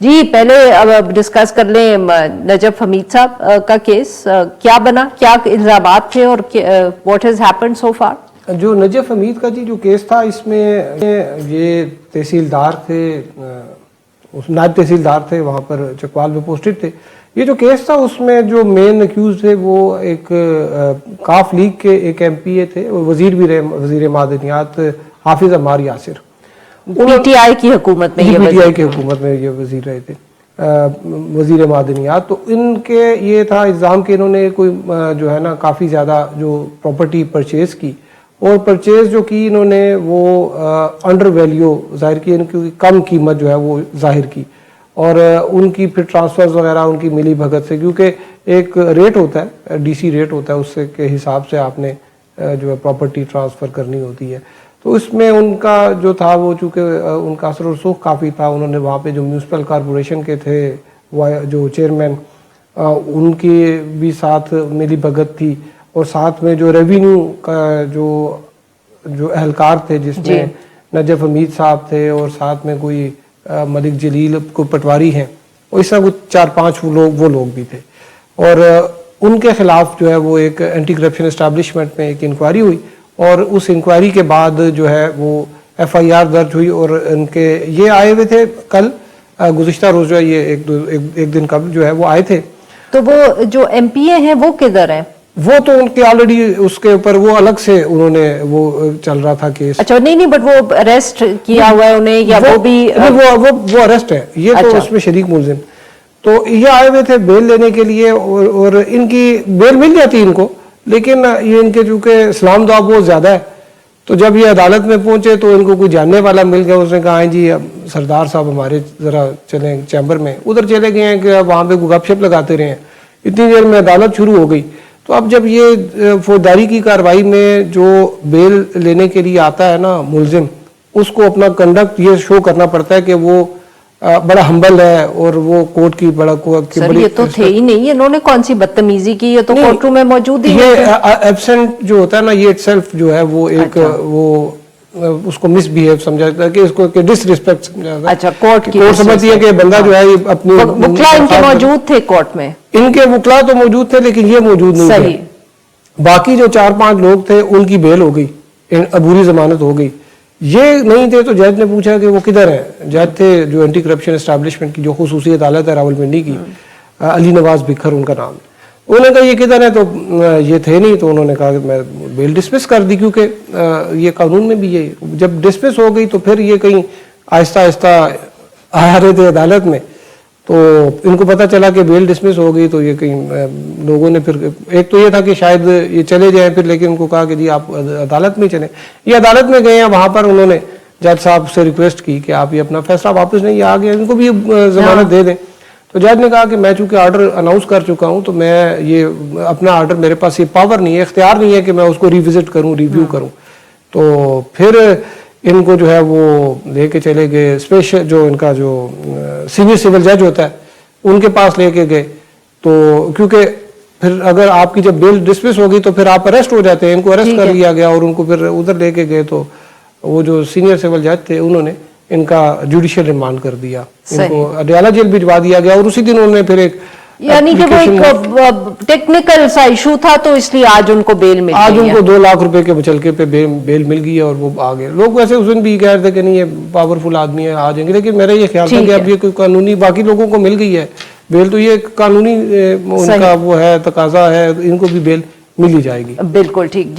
جی پہلے اب ڈسکس کر لیں نجف حمید صاحب کا کیس کیا بنا، کیا الزامات تھے اور what has happened so for? جو نجف حمید کا جو کیس تھا، اس میں یہ تحصیلدار تھے، نائب تحصیلدار تھے، وہاں پر چکوال میں پوسٹڈ تھے۔ یہ جو کیس تھا اس میں جو مین اکیوز تھے وہ ایک کاف لیگ کے ایک ایم پی اے تھے، وزیر بھی رہے، وزیر معدنیات حافظ Ammar Yasir, P T I کی حکومت میں، پی ٹی آئی کی حکومت میں یہ وزیر رہے تھے، وزیر معدنیات۔ تو ان کے یہ تھا الزام کہ انہوں نے کوئی جو ہے نا کافی زیادہ جو پراپرٹی پرچیز کی، اور پرچیز جو کی انہوں نے وہ انڈر ویلیو ظاہر کی، ان کی کم قیمت جو ہے وہ ظاہر کی، اور ان کی پھر ٹرانسفرز وغیرہ ان کی ملی بھگت سے، کیونکہ ایک ریٹ ہوتا ہے، ڈی سی ریٹ ہوتا ہے، اس سے کے حساب سے آپ نے جو ہے پراپرٹی ٹرانسفر کرنی ہوتی ہے۔ تو اس میں ان کا جو تھا وہ چونکہ ان کا اثر و رسوخ کافی تھا، انہوں نے وہاں پہ جو میونسپل کارپوریشن کے تھے جو چیئرمین، ان کی بھی ساتھ ملی بھگت تھی، اور ساتھ میں جو ریونیو کا جو اہلکار تھے، جس میں نجف حمید صاحب تھے، اور ساتھ میں کوئی ملک جلیل کو پٹواری ہیں، اور اس طرح کچھ 4-5 وہ لوگ بھی تھے، اور ان کے خلاف جو ہے وہ ایک اینٹی کرپشن اسٹیبلشمنٹ میں ایک انکوائری ہوئی، اور اس انکوائری کے بعد جو ہے وہ ایف آئی آر درج ہوئی، اور ان کے یہ آئے ہوئے تھے کل گزشتہ روز جو ہے یہ ایک دن قبل جو ہے وہ آئے تھے۔ تو وہ جو ایم پی اے ہیں وہ کدھر ہیں؟ وہ تو ان کے آلریڈی اس کے اوپر وہ الگ سے انہوں نے وہ چل رہا تھا کیس۔ اچھا نہیں بٹ وہ اریسٹ کیا ہوا ہے انہیں، یا وہ بھی وہ اریسٹ ہے، یہ تو اس میں شریک ملزم۔ تو یہ آئے ہوئے تھے بیل لینے کے لیے، اور ان کی بیل مل جاتی ان کو، لیکن یہ ان کے چونکہ اسلام دعا بہت زیادہ ہے، تو جب یہ عدالت میں پہنچے تو ان کو کوئی جاننے والا مل گیا، اس نے کہا جی سردار صاحب ہمارے ذرا چلیں چیمبر میں، ادھر چلے گئے ہیں کہ وہاں پہ گپ شپ لگاتے رہے ہیں، اتنی دیر میں عدالت شروع ہو گئی۔ تو اب جب یہ فوجداری کی کارروائی میں جو بیل لینے کے لیے آتا ہے نا ملزم، اس کو اپنا کنڈکٹ یہ شو کرنا پڑتا ہے کہ وہ بڑا ہمبل ہے، اور وہ کورٹ کی سر یہ تو تھے ہی نہیں، انہوں نے کون سی بدتمیزی کی، یہ تو کورٹ روم میں موجود ہی یہ ایبسنٹ جو ہوتا ہے نا، یہ اٹسیلف جو ہے وہ ایک وہ اس کو مس بیہیو سمجھا جاتا ہے، کہ اس کو ڈس ریسپیکٹ سمجھا جاتا ہے۔ اچھا کورٹ سمجھتی ہے کہ بندہ جو ہے اپنی وکلا ان کے موجود تھے کورٹ میں، ان کے وکلا تو موجود تھے لیکن یہ موجود نہیں تھے۔ باقی جو 4-5 لوگ تھے ان کی بیل ہو گئی، عبوری ضمانت ہو گئی، یہ نہیں تھے۔ تو جج نے پوچھا کہ وہ کدھر ہیں؟ جج تھے جو اینٹی کرپشن اسٹیبلشمنٹ کی جو خصوصی عدالت ہے راولپنڈی کی، علی نواز بکھر ان کا نام ہے۔ انہوں نے کہا یہ کدھر ہے؟ تو یہ تھے نہیں، تو انہوں نے کہا کہ میں بیل ڈسمس کر دی، کیونکہ یہ قانون میں بھی یہ جب ڈسمس ہو گئی تو پھر یہ کہیں آہستہ آہستہ آ رہے تھے عدالت میں، تو ان کو پتہ چلا کہ بیل ڈسمس ہو گئی، تو یہ کہیں لوگوں نے پھر ایک تو یہ تھا کہ شاید یہ چلے جائیں پھر، لیکن ان کو کہا کہ جی آپ عدالت میں چلیں۔ یہ عدالت میں گئے ہیں، وہاں پر انہوں نے جج صاحب سے ریکویسٹ کی کہ آپ یہ اپنا فیصلہ واپس نہیں آ گیا، ان کو بھی ضمانت دے دیں۔ تو جج نے کہا کہ میں چونکہ آرڈر اناؤنس کر چکا ہوں، تو میں یہ اپنا آرڈر، میرے پاس یہ پاور نہیں ہے، اختیار نہیں ہے کہ میں اس کو ریوزٹ کروں، ریویو کروں۔ تو پھر ان کو جو ہے وہ لے کے چلے گئے اسپیشل جو ان کا جو سینئر سول جج ہوتا ہے ان کے پاس لے کے گئے۔ تو کیونکہ پھر اگر آپ کی جب بیل ڈسمس ہوگی تو پھر آپ اریسٹ ہو جاتے ہیں، ان کو اریسٹ کر لیا گیا، اور ان کو پھر ادھر لے کے گئے، تو وہ جو سینئر سول جج تھے انہوں نے ان کا جوڈیشل ریمانڈ کر دیا، ان کو اڈیالہ جیل بھجوا دیا گیا، اور اسی دن انہوں نے پھر ایک یعنی کہ وہ ایک ٹیکنیکل سا ایشو تھا، تو اس لیے آج ان کو بیل مل گئی، آج ان کو 2 لاکھ روپے کے مچلکے پہ بیل مل گئی ہے، اور وہ آ گئے۔ لوگ ویسے اس دن بھی کہہ رہے تھے کہ نہیں یہ پاورفل آدمی ہے، آ جائیں گے، لیکن میرا یہ خیال تھا کہ اب یہ کوئی قانونی، باقی لوگوں کو مل گئی ہے بیل، تو یہ قانونی ان کا وہ ہے تقاضا ہے، ان کو بھی بیل مل ہی جائے گی۔ بالکل ٹھیک جی۔